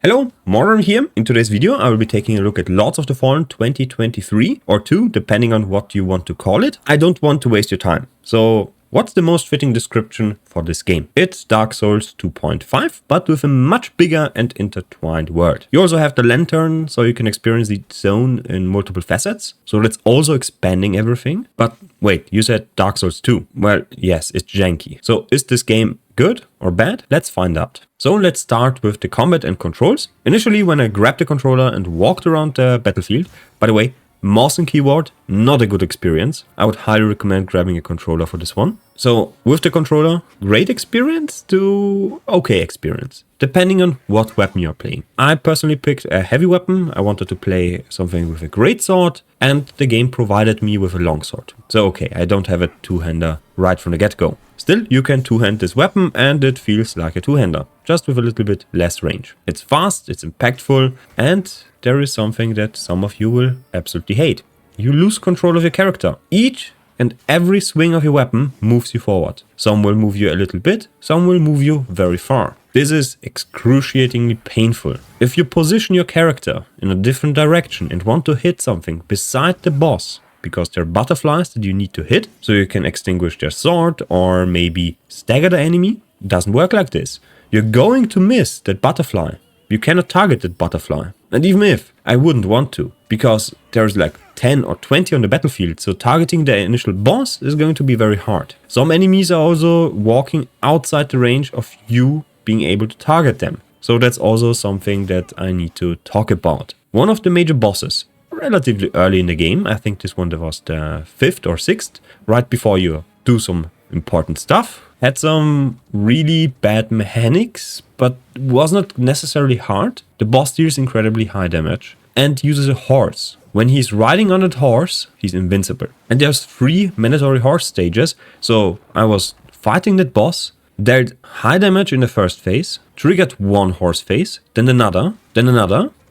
Hello, Mordarim here. In today's video, I will be taking a look at Lords of the Fallen 2023 or 2, depending on what you want to call it. I don't want to waste your time. So, what's the most fitting description for this game? It's Dark Souls 2.5, but with a much bigger and intertwined world. You also have the lantern, so you can experience the zone in multiple facets. So that's also expanding everything. But wait, you said Dark Souls 2. Well, yes, it's janky. So is this game good or bad? Let's find out. So let's start with the combat and controls. Initially, when I grabbed the controller and walked around the battlefield, by the way, mouse and keyboard, not a good experience. I would highly recommend grabbing a controller for this one. So with the controller, great experience to okay experience, depending on what weapon you're playing. I personally picked a heavy weapon. I wanted to play something with a great sword, and the game provided me with a longsword. So okay, I don't have a two-hander right from the get-go. Still, you can two-hand this weapon and it feels like a two-hander, just with a little bit less range. It's fast, it's impactful, and there is something that some of you will absolutely hate. You lose control of your character. Each and every swing of your weapon moves you forward. Some will move you a little bit, some will move you very far. This is excruciatingly painful. If you position your character in a different direction and want to hit something beside the boss, because they're butterflies that you need to hit, so you can extinguish their sword or maybe stagger the enemy, it doesn't work like this. You're going to miss that butterfly. You cannot target that butterfly. And even if, I wouldn't want to, because there's like 10 or 20 on the battlefield, so targeting the initial boss is going to be very hard. Some enemies are also walking outside the range of you being able to target them. So that's also something that I need to talk about. One of the major bosses, relatively early in the game, I think this one was the 5th or 6th, right before you do some important stuff, had some really bad mechanics, but was not necessarily hard. The boss deals incredibly high damage and uses a horse. When he's riding on that horse, he's invincible. And there's 3 mandatory horse stages, so I was fighting that boss, dealt high damage in the first phase, triggered one horse phase, then another,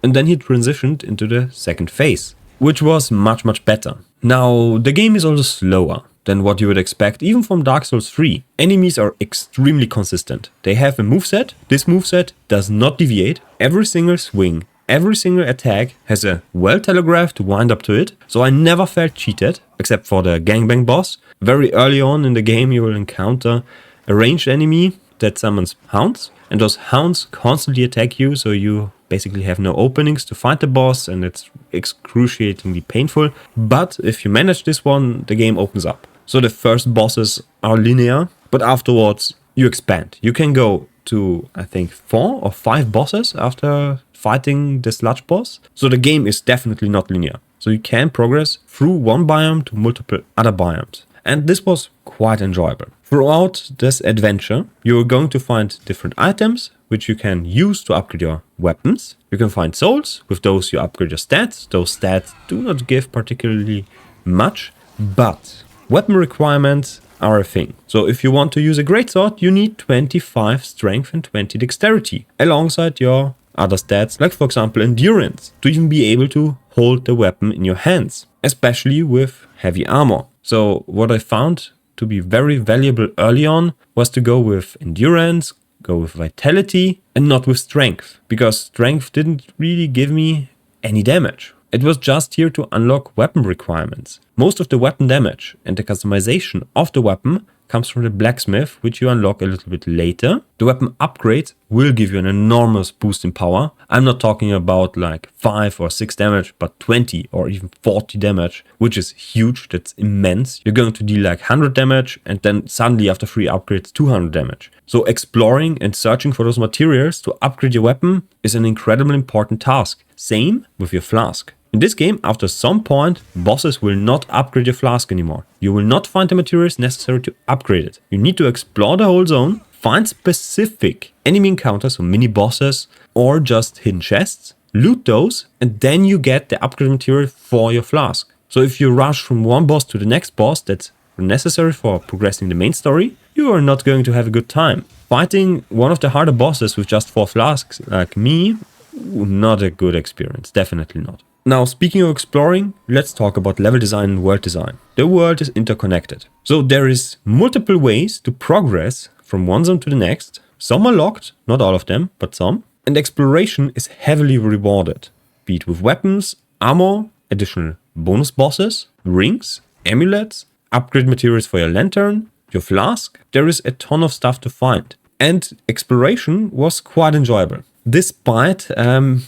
and then he transitioned into the second phase, which was much better. Now, the game is also slower than what you would expect even from Dark Souls 3. Enemies are extremely consistent. They have a moveset. This moveset does not deviate. Every single swing, every single attack has a well-telegraphed wind up to it, so I never felt cheated, except for the gangbang boss. Very early on in the game you will encounter a ranged enemy that summons hounds, and those hounds constantly attack you, so you basically have no openings to fight the boss, and it's excruciatingly painful. But if you manage this one, the game opens up. So the first bosses are linear, but afterwards you expand. You can go to, I think, 4 or 5 bosses after fighting the sludge boss. So the game is definitely not linear. So you can progress through one biome to multiple other biomes. And this was quite enjoyable. Throughout this adventure, you're going to find different items which you can use to upgrade your weapons. You can find souls. With those you upgrade your stats. Those stats do not give particularly much, but weapon requirements are a thing. So if you want to use a greatsword, you need 25 strength and 20 dexterity, alongside your other stats, like for example endurance, to even be able to hold the weapon in your hands, especially with heavy armor. So what I found to be very valuable early on was to go with endurance, go with vitality, and not with strength, because strength didn't really give me any damage. It was just here to unlock weapon requirements. Most of the weapon damage and the customization of the weapon comes from the blacksmith, which you unlock a little bit later. The weapon upgrade will give you an enormous boost in power. I'm not talking about like 5 or 6 damage, but 20 or even 40 damage, which is huge. That's immense. You're going to deal like 100 damage and then suddenly after 3 upgrades 200 damage. So exploring and searching for those materials to upgrade your weapon is an incredibly important task. Same with your flask. In this game, after some point, bosses will not upgrade your flask anymore. You will not find the materials necessary to upgrade it. You need to explore the whole zone, find specific enemy encounters, so mini bosses, or just hidden chests, loot those, and then you get the upgrade material for your flask. So if you rush from one boss to the next boss that's necessary for progressing the main story, you are not going to have a good time. Fighting one of the harder bosses with just 4 flasks, like me, not a good experience, definitely not. Now, speaking of exploring, let's talk about level design and world design. The world is interconnected. So there is multiple ways to progress from one zone to the next. Some are locked, not all of them, but some. And exploration is heavily rewarded, be it with weapons, armor, additional bonus bosses, rings, amulets, upgrade materials for your lantern, your flask. There is a ton of stuff to find. And exploration was quite enjoyable, despite a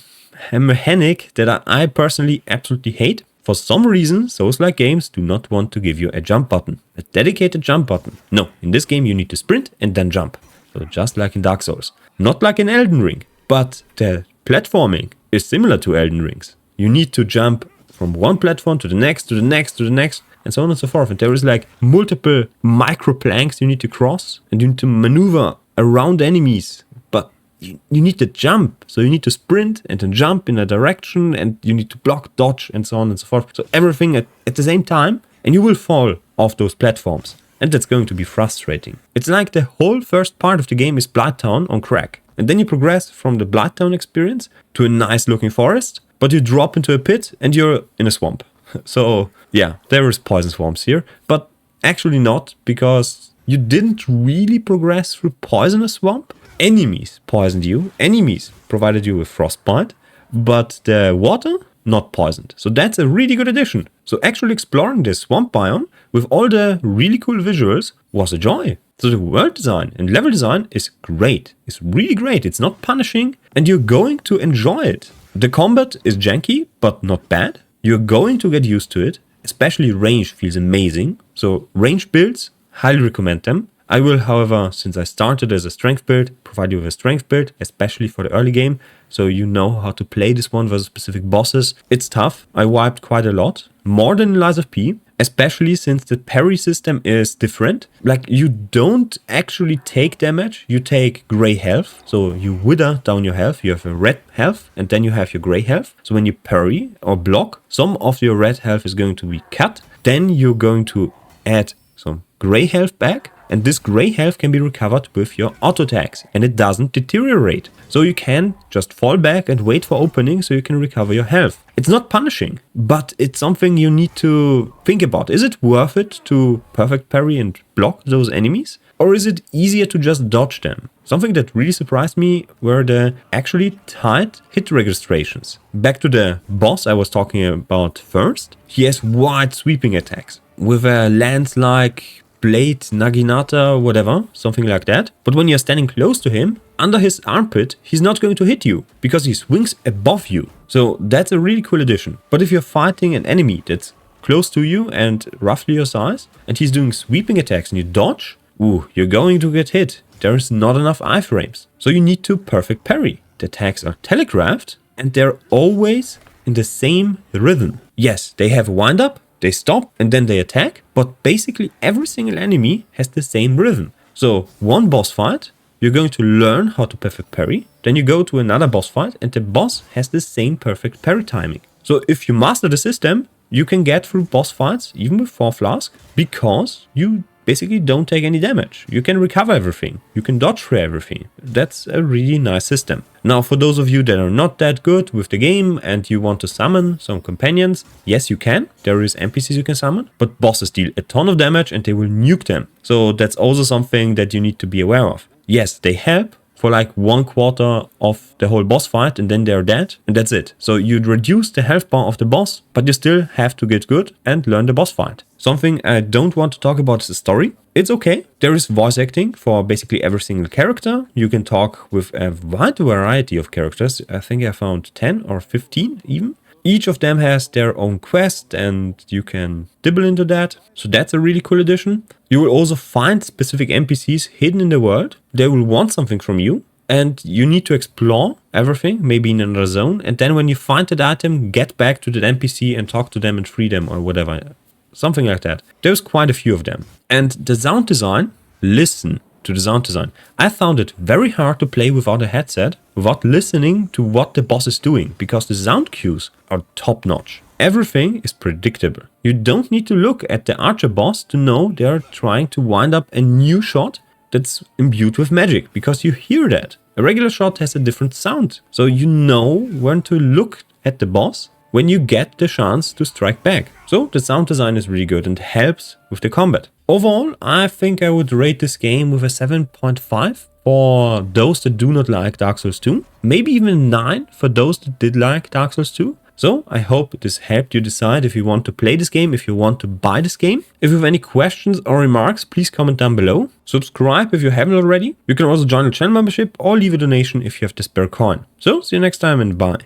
mechanic that I personally absolutely hate. For some reason, Souls-like games do not want to give you a jump button, a dedicated jump button. No, in this game you need to sprint and then jump. So just like in Dark Souls. Not like in Elden Ring, but the platforming is similar to Elden Ring's. You need to jump from one platform to the next, to the next, to the next, and so on and so forth. And there is like multiple micro planks you need to cross, and you need to maneuver around enemies. But you need to jump. So you need to sprint and then jump in a direction, and you need to block, dodge, and so on and so forth. So everything at the same time, and you will fall off those platforms. And that's going to be frustrating. It's like the whole first part of the game is Blighttown on crack. And then you progress from the Blighttown experience to a nice looking forest, but you drop into a pit and you're in a swamp. So yeah, there is poison swamps here, but actually not, because you didn't really progress through poisonous swamp. Enemies poisoned you, enemies provided you with frostbite, but the water not poisoned. So that's a really good addition. So actually exploring this swamp biome with all the really cool visuals was a joy. So the world design and level design is great. It's really great. It's not punishing and you're going to enjoy it. The combat is janky, but not bad. You're going to get used to it. Especially range feels amazing. So range builds, highly recommend them. I will, however, since I started as a strength build, provide you with a strength build, especially for the early game, so you know how to play this one versus specific bosses. It's tough. I wiped quite a lot, more than in Lies of P, especially since the parry system is different. Like, you don't actually take damage, you take gray health. So you wither down your health, you have a red health, and then you have your gray health. So when you parry or block, some of your red health is going to be cut. Then you're going to add some gray health back. And this gray health can be recovered with your auto attacks, and it doesn't deteriorate. So you can just fall back and wait for opening so you can recover your health. It's not punishing, but it's something you need to think about. Is it worth it to perfect parry and block those enemies? Or is it easier to just dodge them? Something that really surprised me were the actually tight hit registrations. Back to the boss I was talking about first. He has wide sweeping attacks with a lance like blade, naginata, whatever, something like that. But when you're standing close to him, under his armpit, he's not going to hit you because he swings above you. So that's a really cool addition. But if you're fighting an enemy that's close to you and roughly your size, and he's doing sweeping attacks and you dodge, you're going to get hit. There's not enough iframes. So you need to perfect parry. The attacks are telegraphed and they're always in the same rhythm. Yes, they have a wind up, they stop and then they attack, but basically every single enemy has the same rhythm. So one boss fight, you're going to learn how to perfect parry, then you go to another boss fight and the boss has the same perfect parry timing. So if you master the system, you can get through boss fights even with 4 flasks because you basically don't take any damage. You can recover everything. You can dodge through everything. That's a really nice system. Now, for those of you that are not that good with the game and you want to summon some companions, yes, you can. There is NPCs you can summon, but bosses deal a ton of damage and they will nuke them. So that's also something that you need to be aware of. Yes, they help for like 1/4 of the whole boss fight and then they're dead and that's it. So you'd reduce the health bar of the boss, but you still have to get good and learn the boss fight. Something I don't want to talk about is the story. It's okay. There is voice acting for basically every single character. You can talk with a wide variety of characters. I think I found 10 or 15 even. Each of them has their own quest and you can dibble into that. So that's a really cool addition. You will also find specific NPCs hidden in the world. They will want something from you and you need to explore everything, maybe in another zone. And then when you find that item, get back to that NPC and talk to them and free them or whatever. Something like that. There's quite a few of them. And the sound design, listen to the sound design. I found it very hard to play without a headset, without listening to what the boss is doing, because the sound cues are top notch. Everything is predictable. You don't need to look at the archer boss to know they're trying to wind up a new shot that's imbued with magic, because you hear that. A regular shot has a different sound. So you know when to look at the boss when you get the chance to strike back. So the sound design is really good and helps with the combat. Overall, I think I would rate this game with a 7.5 for those that do not like Dark Souls 2. Maybe even 9 for those that did like Dark Souls 2. So I hope this helped you decide if you want to play this game, if you want to buy this game. If you have any questions or remarks, please comment down below. Subscribe if you haven't already. You can also join the channel membership or leave a donation if you have the spare coin. So see you next time and bye.